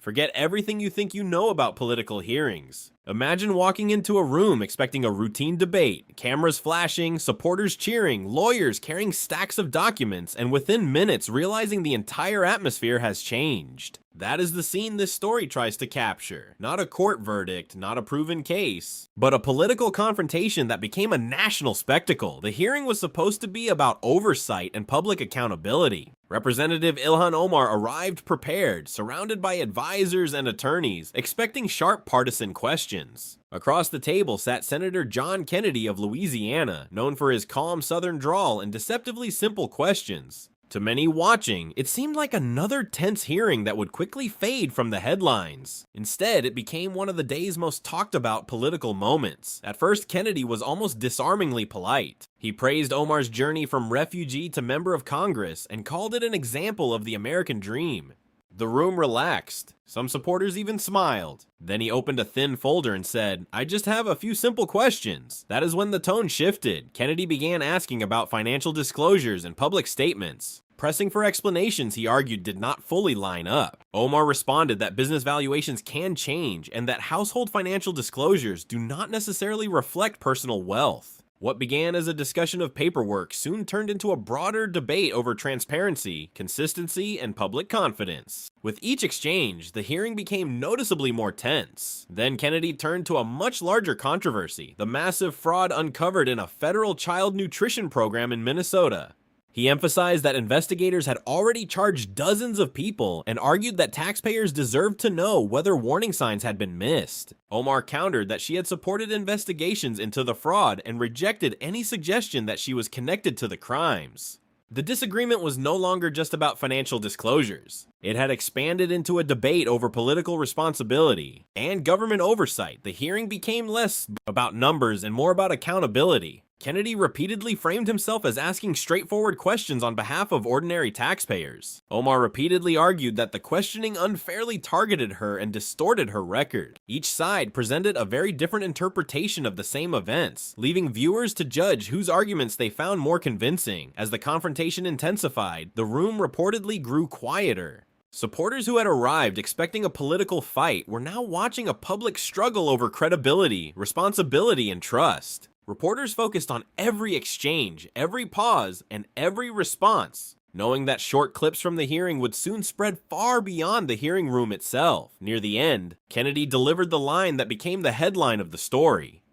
Forget everything you think you know about political hearings. Imagine walking into a room expecting a routine debate, cameras flashing, supporters cheering, lawyers carrying stacks of documents, and within minutes realizing the entire atmosphere has changed. That is the scene this story tries to capture. Not a court verdict, not a proven case, but a political confrontation that became a national spectacle. The hearing was supposed to be about oversight and public accountability. Representative Ilhan Omar arrived prepared, surrounded by advisors and attorneys, expecting sharp partisan questions. Across the table sat Senator John Kennedy of Louisiana, known for his calm Southern drawl and deceptively simple questions. To many watching, it seemed like another tense hearing that would quickly fade from the headlines. Instead, it became one of the day's most talked about political moments. At first, Kennedy was almost disarmingly polite. He praised Omar's journey from refugee to member of Congress and called it an example of the American dream. The room relaxed. Some supporters even smiled. Then he opened a thin folder and said, "I just have a few simple questions." That is when the tone shifted. Kennedy began asking about financial disclosures and public statements, pressing for explanations he argued did not fully line up. Omar responded that business valuations can change and that household financial disclosures do not necessarily reflect personal wealth. What began as a discussion of paperwork soon turned into a broader debate over transparency, consistency, and public confidence. With each exchange, the hearing became noticeably more tense. Then Kennedy turned to a much larger controversy, the massive fraud uncovered in a federal child nutrition program in Minnesota. He emphasized that investigators had already charged dozens of people and argued that taxpayers deserved to know whether warning signs had been missed. Omar countered that she had supported investigations into the fraud and rejected any suggestion that she was connected to the crimes. The disagreement was no longer just about financial disclosures. It had expanded into a debate over political responsibility and government oversight. The hearing became less about numbers and more about accountability. Kennedy repeatedly framed himself as asking straightforward questions on behalf of ordinary taxpayers. Omar repeatedly argued that the questioning unfairly targeted her and distorted her record. Each side presented a very different interpretation of the same events, leaving viewers to judge whose arguments they found more convincing. As the confrontation intensified, the room reportedly grew quieter. Supporters who had arrived expecting a political fight were now watching a public struggle over credibility, responsibility, and trust. Reporters focused on every exchange, every pause, and every response, knowing that short clips from the hearing would soon spread far beyond the hearing room itself. Near the end, Kennedy delivered the line that became the headline of the story.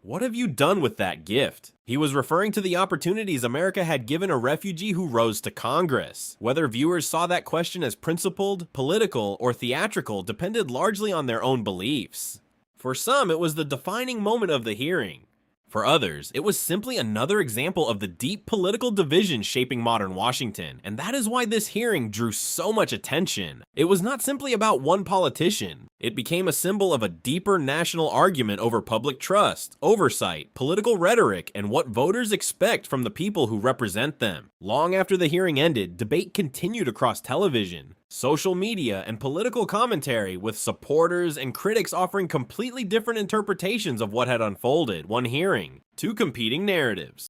"What have you done with that gift?" He was referring to the opportunities America had given a refugee who rose to Congress. Whether viewers saw that question as principled, political, or theatrical depended largely on their own beliefs. For some, it was the defining moment of the hearing. For others, it was simply another example of the deep political division shaping modern Washington, and that is why this hearing drew so much attention. It was not simply about one politician. It became a symbol of a deeper national argument over public trust, oversight, political rhetoric, and what voters expect from the people who represent them. Long after the hearing ended, debate continued across television, social media, and political commentary, with supporters and critics offering completely different interpretations of what had unfolded. One hearing, two competing narratives.